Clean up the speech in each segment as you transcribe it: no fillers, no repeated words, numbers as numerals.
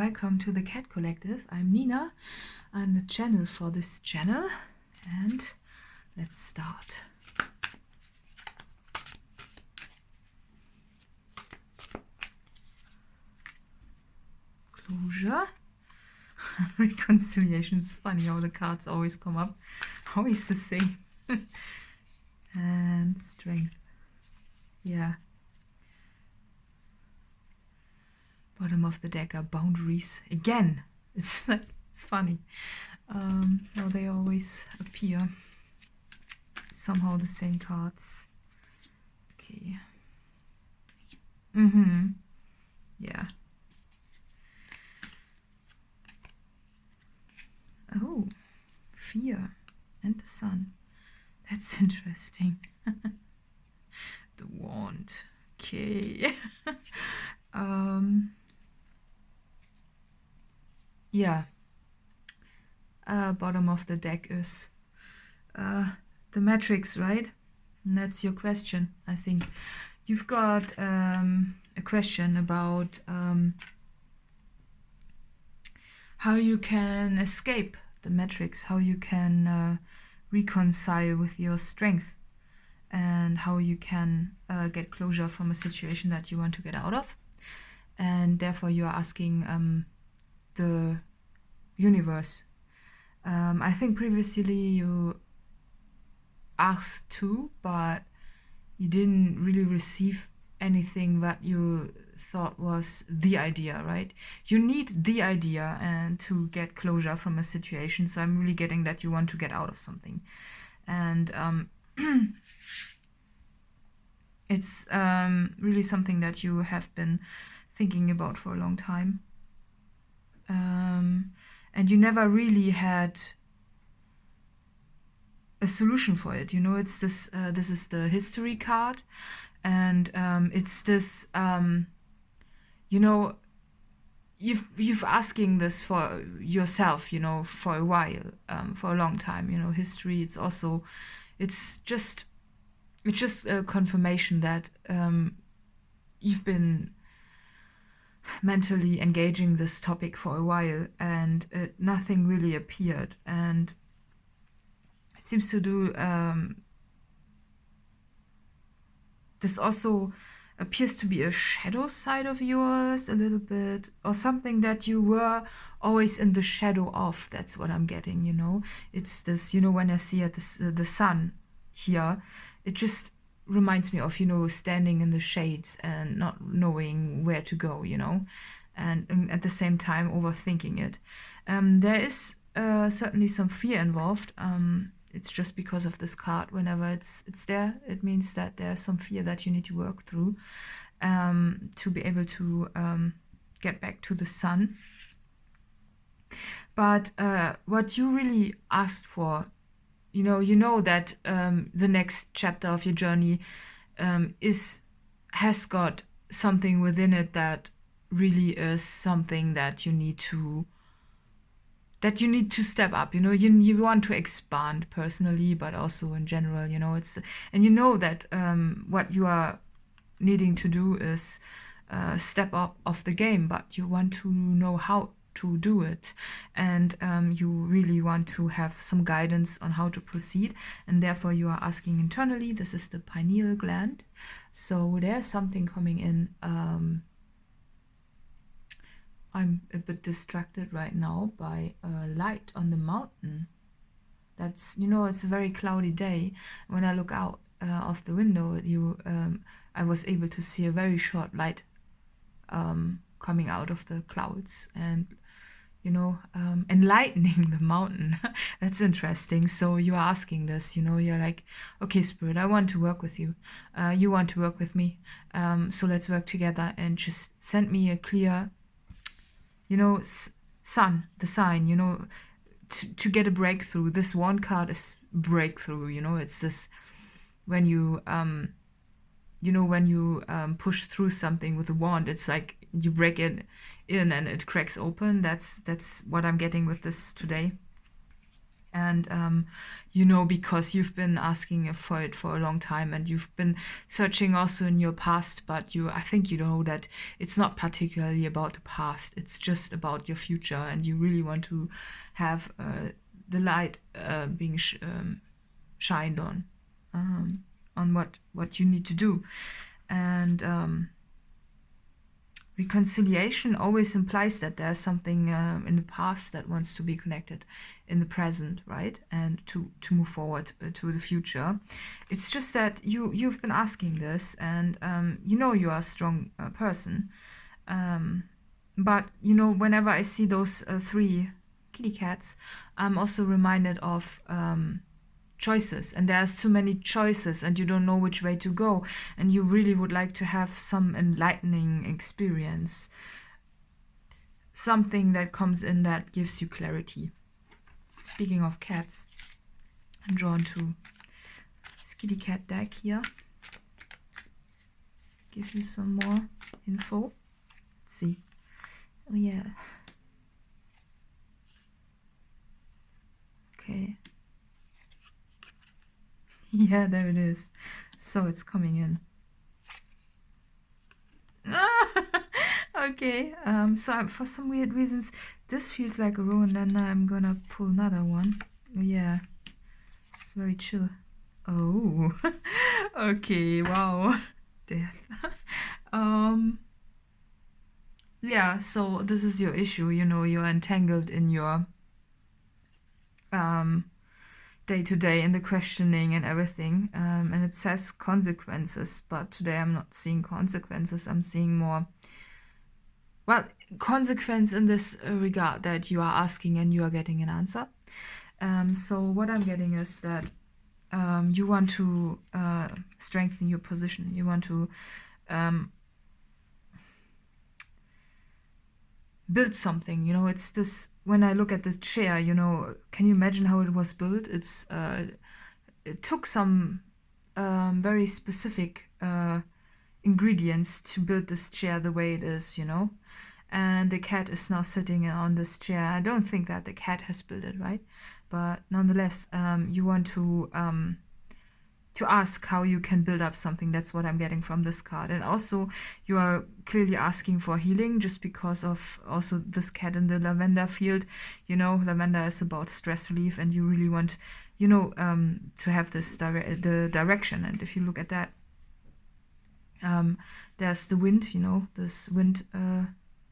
welcome to the Cat Collective. I'm Nina. I'm the channel for this channel, and let's start. Closure. Reconciliation. It's funny how the cards always come up. Always the same. And strength. Yeah. Bottom of the deck are boundaries. Again. It's like, it's funny. How they always appear. Somehow the same cards. Okay. Yeah. Oh, fear and the sun. That's interesting. The wand. Okay. Yeah. Bottom of the deck is the matrix, right? And that's your question, I think. You've got a question about how you can escape the matrix, how you can reconcile with your strength, and how you can get closure from a situation that you want to get out of. And therefore you are asking the universe. I think previously you asked too, but you didn't really receive anything that you thought was the idea, right? You need the idea and to get closure from a situation. So I'm really getting that you want to get out of something. And it's really something that you have been thinking about for a long time. And you never really had a solution for it. You know, it's this, this is the history card. And it's this, you know, you've asking this for yourself, you know, for a while, for a long time. You know, history. It's also, it's just a confirmation that you've been mentally engaging this topic for a while, and nothing really appeared. And it seems to do. This also appears to be a shadow side of yours a little bit, or something that you were always in the shadow of. That's what I'm getting, you know. It's this, you know, when I see the sun here, it just reminds me of, you know, standing in the shades and not knowing where to go, you know, and at the same time overthinking it. There is certainly some fear involved. It's just because of this card. Whenever it's there, it means that there's some fear that you need to work through to be able to get back to the sun. But what you really asked for, you know that the next chapter of your journey has got something within it that really is something that you need to step up. You know, you want to expand personally, but also in general, you know, it's, and you know that what you are needing to do is step up of the game, but you want to know how to do it, and you really want to have some guidance on how to proceed, and therefore you are asking internally. This is the pineal gland, so there's something coming in. I'm a bit distracted right now by a light on the mountain. That's, you know, it's a very cloudy day. When I look out of the window, I was able to see a very short light coming out of the clouds and, you know, enlightening the mountain. That's interesting. So you are asking this, you know, you're like, okay, Spirit, I want to work with you. You want to work with me. So let's work together and just send me a clear, you know, sun, the sign, you know, to get a breakthrough. This one card is breakthrough, you know, it's this, when you, you know, when you push through something with a wand, it's like you break it in and it cracks open. That's what I'm getting with this today. And you know, because you've been asking for it for a long time, and you've been searching also in your past, but I think you know that it's not particularly about the past, it's just about your future, and you really want to have the light being shined on what you need to do. And reconciliation always implies that there's something in the past that wants to be connected in the present, right? And to move forward to the future. It's just that you've been asking this, and you know you are a strong person. But, you know, whenever I see those 3 kitty cats, I'm also reminded of choices, and there's too many choices, and you don't know which way to go, and you really would like to have some enlightening experience, something that comes in that gives you clarity. Speaking of cats, I'm drawn to this kitty cat deck here. Give you some more info. Let's see. Oh yeah. Okay. Yeah, there it is. So it's coming in. Okay, so for some weird reasons, this feels like a Rowan, then I'm gonna pull another one. Oh, yeah, it's very chill. Oh, okay, wow, death. Yeah, so this is your issue, you know, you're entangled in your day-to-day in the questioning and everything, and it says consequences, but today I'm not seeing consequences, I'm seeing more, well, consequence in this regard, that you are asking and you are getting an answer. So what I'm getting is that you want to strengthen your position, you want to build something, you know. It's this, when I look at this chair, you know, can you imagine how it was built? It's it took some very specific ingredients to build this chair the way it is, you know. And the cat is now sitting on this chair. I don't think that the cat has built it, right? But nonetheless, you want to ask how you can build up something. That's what I'm getting from this card. And also, you are clearly asking for healing, just because of also this cat in the lavender field. You know, lavender is about stress relief, and you really want, you know, to have this the direction. And if you look at that, there's the wind, you know, this wind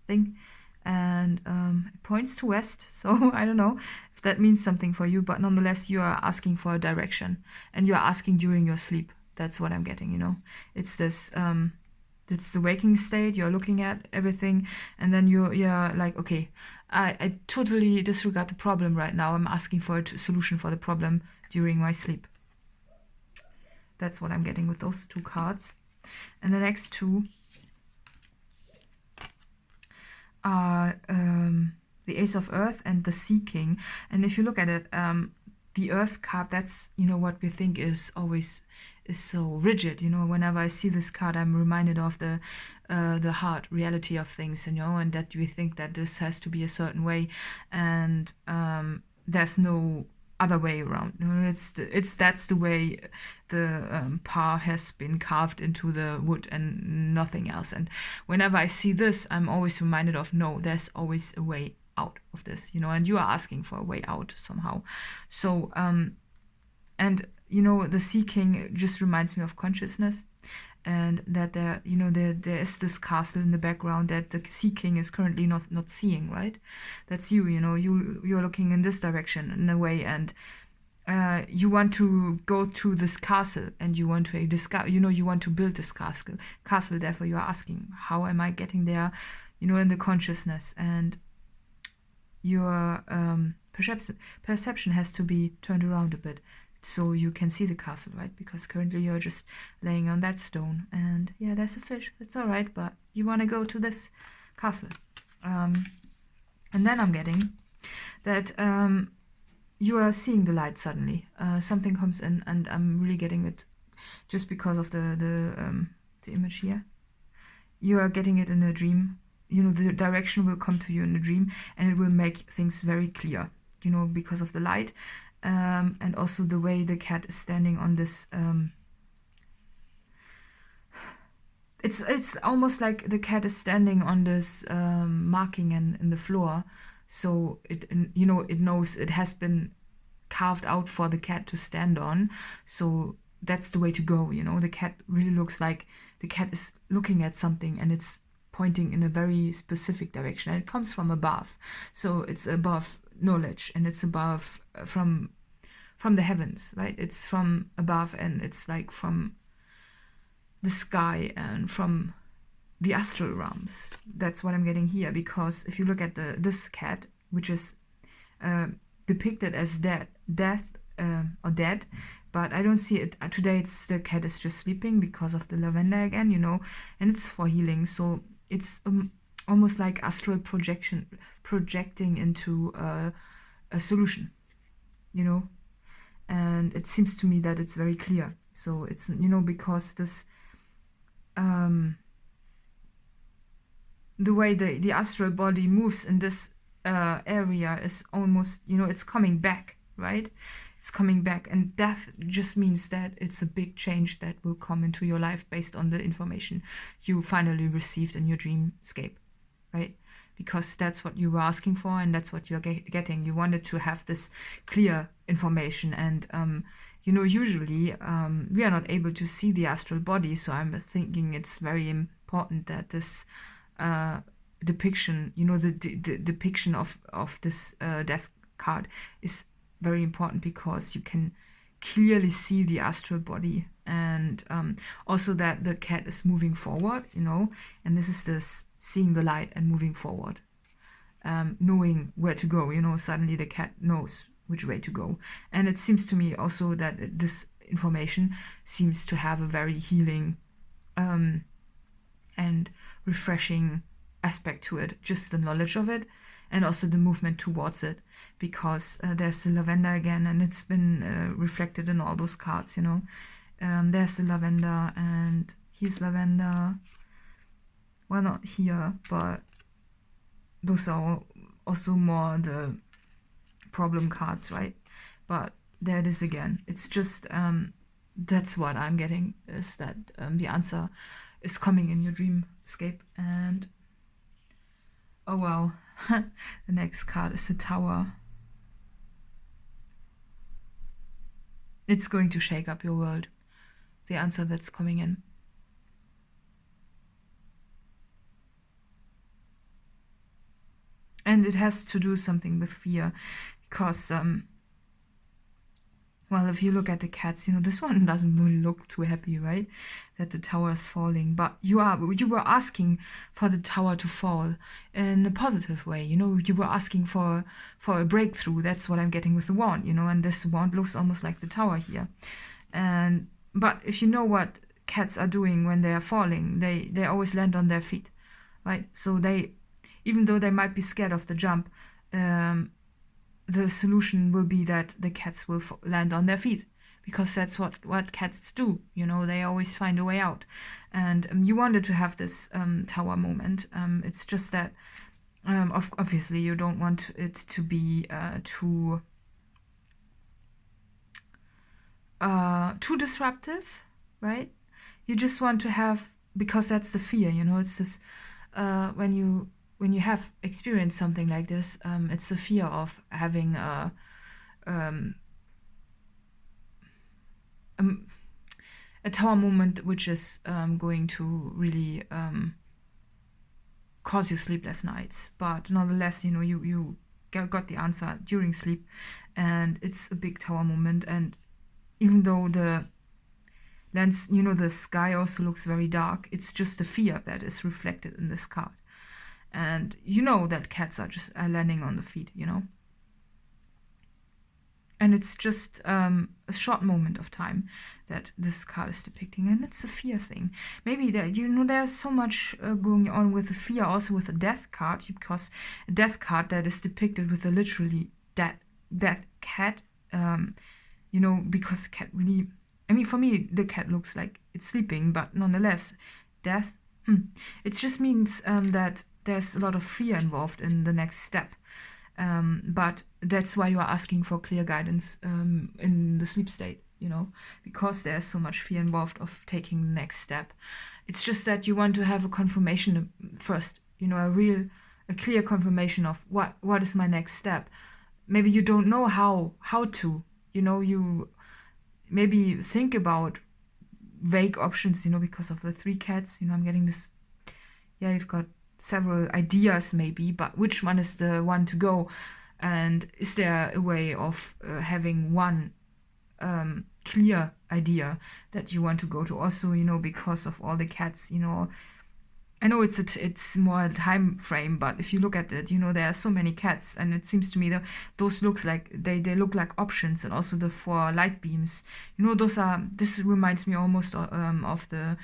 thing, and it points to west. So I don't know if that means something for you, but nonetheless, you are asking for a direction, and you are asking during your sleep. That's what I'm getting, you know. It's this it's the waking state. You're looking at everything, and then you're like, okay, I totally disregard the problem right now. I'm asking for a solution for the problem during my sleep. That's what I'm getting with those 2 cards. And the next 2 are the Ace of Earth and the Sea King. And if you look at it, the Earth card, that's, you know, what we think is always is so rigid. You know, whenever I see this card, I'm reminded of the hard reality of things, you know, and that we think that this has to be a certain way, and there's no other way around. You know, that's the way the par has been carved into the wood and nothing else. And whenever I see this, I'm always reminded of, no, there's always a way out of this, you know, and you are asking for a way out somehow. So and you know, the Sea King just reminds me of consciousness, and that there, you know, there is this castle in the background that the Sea King is currently not seeing, right? That's you, you know, you're looking in this direction in a way, and you want to go to this castle, and you want to discover, you know, you want to build this castle. Therefore, you are asking, how am I getting there? You know, in the consciousness, and your perception has to be turned around a bit, so you can see the castle, right? Because currently you're just laying on that stone, and yeah, there's a fish. It's all right, but you want to go to this castle. And then I'm getting that you are seeing the light suddenly. Something comes in, and I'm really getting it just because of the image here. You are getting it in a dream. You know, the direction will come to you in a dream, and it will make things very clear, you know, because of the light. And also the way the cat is standing on this, it's almost like the cat is standing on this marking in the floor, so it knows it has been carved out for the cat to stand on, so that's the way to go. The cat really looks like the cat is looking at something and it's pointing in a very specific direction, and it comes from above, so it's above knowledge, and it's above from the heavens, right? It's from above, and it's like from the sky and from the astral realms. That's what I'm getting here, because if you look at this cat, which is depicted as dead, but I don't see it today. The cat is just sleeping because of the lavender again, and it's for healing, so it's almost like astral projecting into a solution, and it seems to me that it's very clear. So it's because this the way the astral body moves in this area is almost, it's coming back, right? It's coming back, and death just means that it's a big change that will come into your life based on the information you finally received in your dreamscape, right? Because that's what you were asking for, and that's what you're getting. You wanted to have this clear information, and usually we are not able to see the astral body, so I'm thinking it's very important that this depiction, the depiction of this death card is very important, because you can clearly see the astral body, and also that the cat is moving forward, and this is this seeing the light and moving forward, knowing where to go. Suddenly the cat knows which way to go, and it seems to me also that this information seems to have a very healing and refreshing aspect to it, just the knowledge of it, and also the movement towards it, because there's the lavender again, and it's been reflected in all those cards. There's the lavender, and here's lavender. Well, not here, but those are also more the problem cards, right? But there it is again. It's just that's what I'm getting, is that the answer is coming in your dreamscape. And oh wow, the next card is the Tower. It's going to shake up your world, the answer that's coming in. And it has to do something with fear, because well, if you look at the cats, this one doesn't really look too happy, right? That the tower is falling. But you were asking for the tower to fall in a positive way. You were asking for a breakthrough. That's what I'm getting with the wand, and this wand looks almost like the tower here. But if you know what cats are doing when they are falling, they always land on their feet, right? So even though they might be scared of the jump, the solution will be that the cats will land on their feet, because that's what cats do. They always find a way out. And you wanted to have this tower moment. It's just that obviously you don't want it to be too disruptive, right? You just want to have, because that's the fear. It's this when you have experienced something like this, it's the fear of having a tower moment, which is going to really cause you sleepless nights. But nonetheless, you got the answer during sleep, and it's a big tower moment. And even though the lens, the sky also looks very dark, it's just the fear that is reflected in this card. And that cats are just landing on the feet, And it's just a short moment of time that this card is depicting, and it's a fear thing. Maybe there's so much going on with the fear, also with the death card, because a death card that is depicted with a literally dead cat, because cat really, for me, the cat looks like it's sleeping, but nonetheless, death, it just means that there's a lot of fear involved in the next step. But that's why you are asking for clear guidance in the sleep state, you know, because there's so much fear involved of taking the next step. It's just that you want to have a confirmation first, you know, a clear confirmation of what is my next step. Maybe you don't know how to, you know, you maybe think about vague options, you know, because of the 3 cats, you know, I'm getting this, yeah, you've got several ideas maybe, but which one is the one to go? And is there a way of having one clear idea that you want to go to? Also, you know, because of all the cats, you know, I know it's more a time frame, but if you look at it, you know, there are so many cats, and it seems to me that those looks like they look like options. And also the 4 light beams, you know, this reminds me almost of the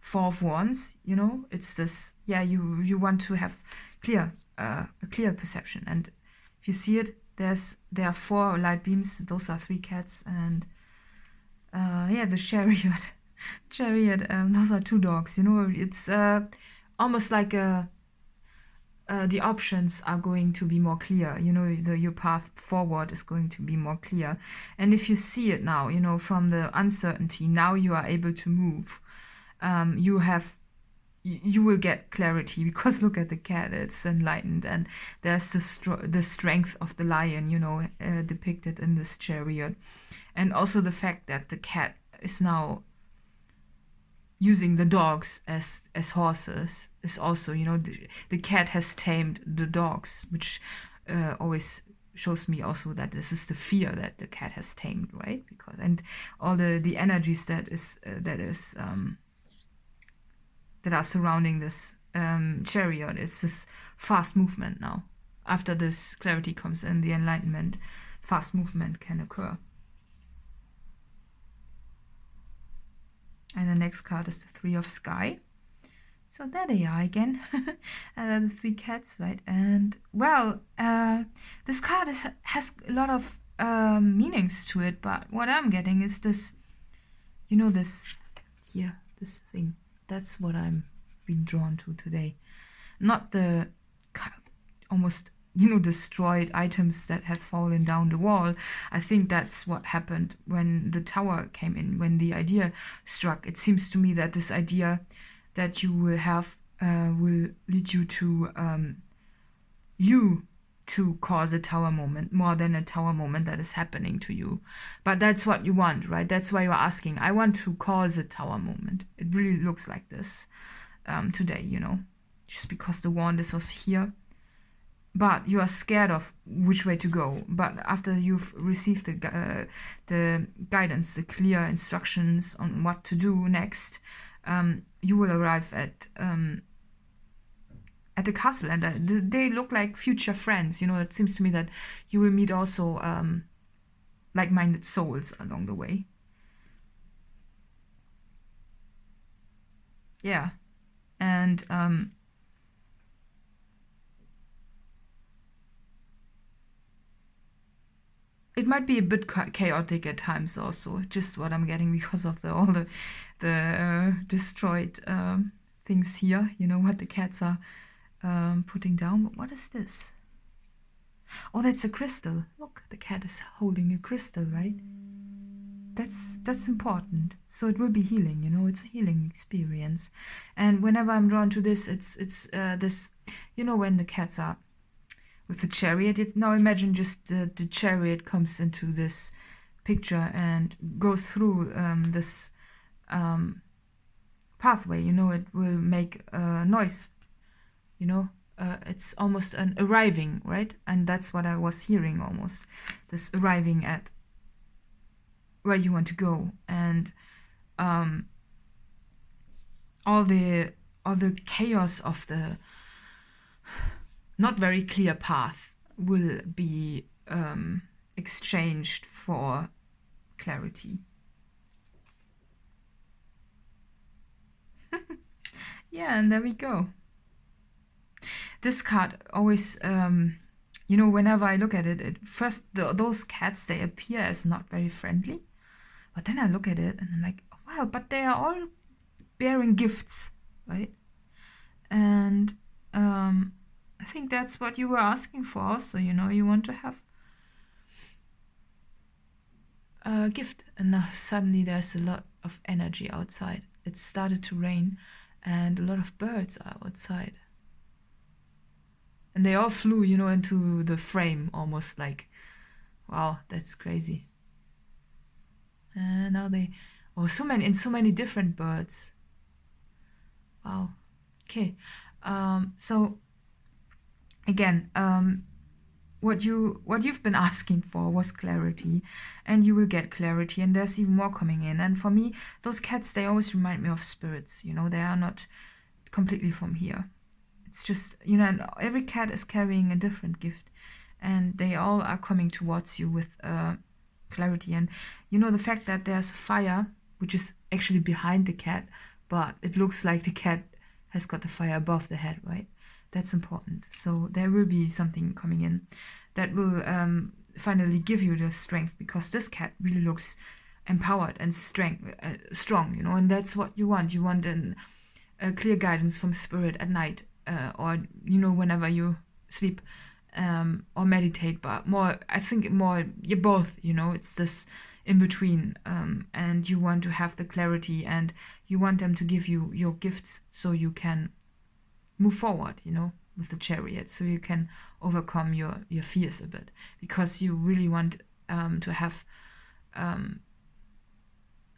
4 of Wands, you know. It's this, yeah, you want to have a clear perception, and if you see it, there are 4 light beams. Those are 3 cats, and yeah, the chariot. Those are 2 dogs, you know. It's almost like the options are going to be more clear, you know, your path forward is going to be more clear. And if you see it now, you know, from the uncertainty, now you are able to move. You will get clarity, because look at the cat, it's enlightened, and there's the strength of the lion, you know, depicted in this chariot. And also the fact that the cat is now using the dogs as horses is also, you know, the cat has tamed the dogs, which always shows me also that this is the fear that the cat has tamed, right? Because, and all the energies that are surrounding this chariot is this fast movement now. After this clarity comes in, the enlightenment, fast movement can occur. And the next card is the 3 of Sky. So there they are again. The 3 cats, right? And well, this card has a lot of meanings to it, but what I'm getting is this, you know, this here, this thing. That's what I'm being drawn to today. Not the almost, you know, destroyed items that have fallen down the wall. I think that's what happened when the tower came in, when the idea struck. It seems to me that this idea that you will have will lead you to cause a tower moment more than a tower moment that is happening to you. But that's what you want, right? That's why you're asking. I want to cause a tower moment. It really looks like this today, you know, just because the wand is also here. But you are scared of which way to go. But after you've received the guidance, the clear instructions on what to do next, you will arrive at the castle, and they look like future friends. You know, it seems to me that you will meet also like-minded souls along the way. Yeah, and it might be a bit chaotic at times also, just what I'm getting because of all the destroyed things here, you know, what the cats are putting down. But what is this? Oh, that's a crystal. Look, the cat is holding a crystal, right? That's important. So it will be healing, you know, it's a healing experience. And whenever I'm drawn to this, it's this, you know, when the cats are with the chariot. Now imagine just the chariot comes into this picture and goes through this pathway, you know, it will make a noise, you know, it's almost an arriving, right? And that's what I was hearing, almost this arriving at where you want to go. And all the chaos of the not very clear path will be exchanged for clarity. Yeah, and there we go. This card always, you know, whenever I look at it, first those cats, they appear as not very friendly, but then I look at it and I'm like, well, but they are all bearing gifts, right? And I think think that's what you were asking for. So, you know, you want to have a gift. And now suddenly there's a lot of energy outside. It started to rain and a lot of birds are outside. And they all flew, you know, into the frame, almost like, wow, that's crazy. And now they, oh, so many different birds. Wow. Okay. So again, what you've been asking for was clarity, and you will get clarity, and there's even more coming in. And for me, those cats, they always remind me of spirits, you know, they are not completely from here. It's just, you know, and every cat is carrying a different gift, and they all are coming towards you with clarity. And you know, the fact that there's a fire, which is actually behind the cat, but it looks like the cat has got the fire above the head, right? That's important. So there will be something coming in that will finally give you the strength, because this cat really looks empowered and strong, you know, and that's what you want. You want a clear guidance from spirit at night, or, you know, whenever you sleep or meditate, but more, I think more, you're both, you know, it's this in between, and you want to have the clarity, and you want them to give you your gifts so you can move forward, you know, with the chariot, so you can overcome your fears a bit, because you really want to have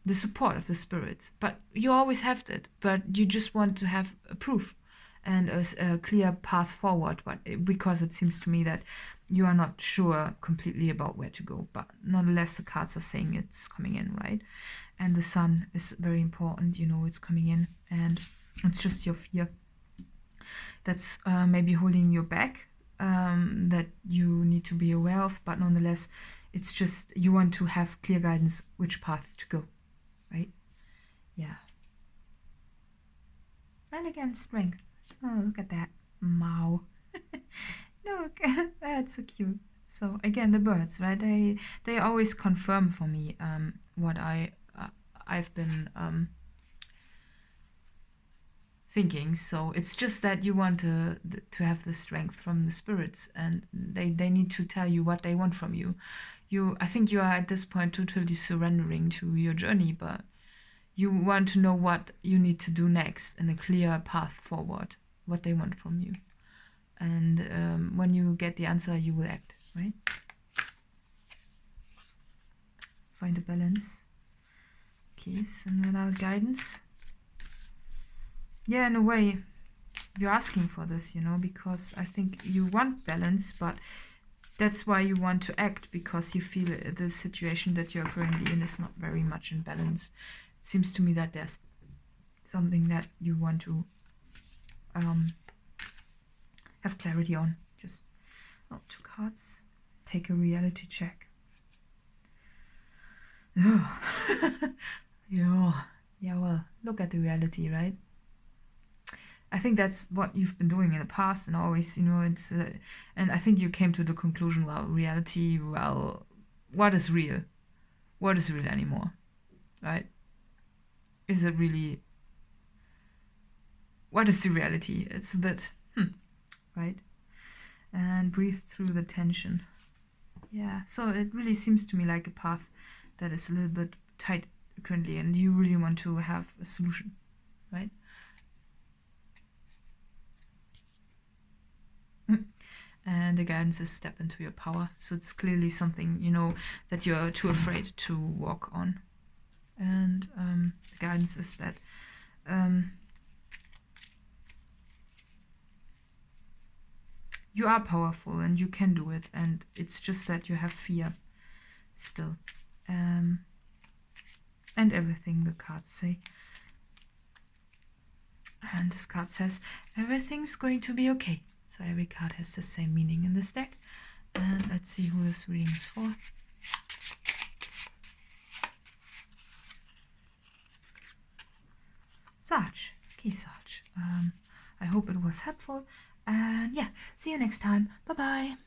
the support of the spirits. But you always have that, but you just want to have a proof and a clear path forward, but because it seems to me that you are not sure completely about where to go. But nonetheless, the cards are saying it's coming in, right? And the sun is very important, you know, it's coming in, and it's just your fear that's maybe holding you back, that you need to be aware of. But nonetheless, it's just you want to have clear guidance which path to go, right? Yeah. And again, strength. Oh, look at that. Mau. Look, that's so cute. So again, the birds, right? They always confirm for me what I've been thinking. So it's just that you want to have the strength from the spirits, and they need to tell you what they want from you. I think you are at this point totally surrendering to your journey, but you want to know what you need to do next and a clear path forward, what they want from you. And when you get the answer, you will act, right? Find a balance. Okay, so another guidance. Yeah, in a way, you're asking for this, you know, because I think you want balance, but that's why you want to act, because you feel the situation that you're currently in is not very much in balance. It seems to me that there's something that you want to have clarity on. Just, oh, 2 cards. Take a reality check. Yeah, well, look at the reality, right? I think that's what you've been doing in the past, and always, you know, it's and I think you came to the conclusion, well, reality, well, what is real? What is real anymore, right? Is it really, what is the reality? It's a bit, right? And breathe through the tension. Yeah, so it really seems to me like a path that is a little bit tight currently, and you really want to have a solution, right? And the guidance is step into your power. So it's clearly something, you know, that you're too afraid to walk on. And the guidance is that you are powerful and you can do it. And it's just that you have fear still. And everything the cards say. And this card says, everything's going to be okay. So every card has the same meaning in this deck. And let's see who this reading is for. Sag. Okay, Sag. I hope it was helpful. And yeah, see you next time. Bye-bye.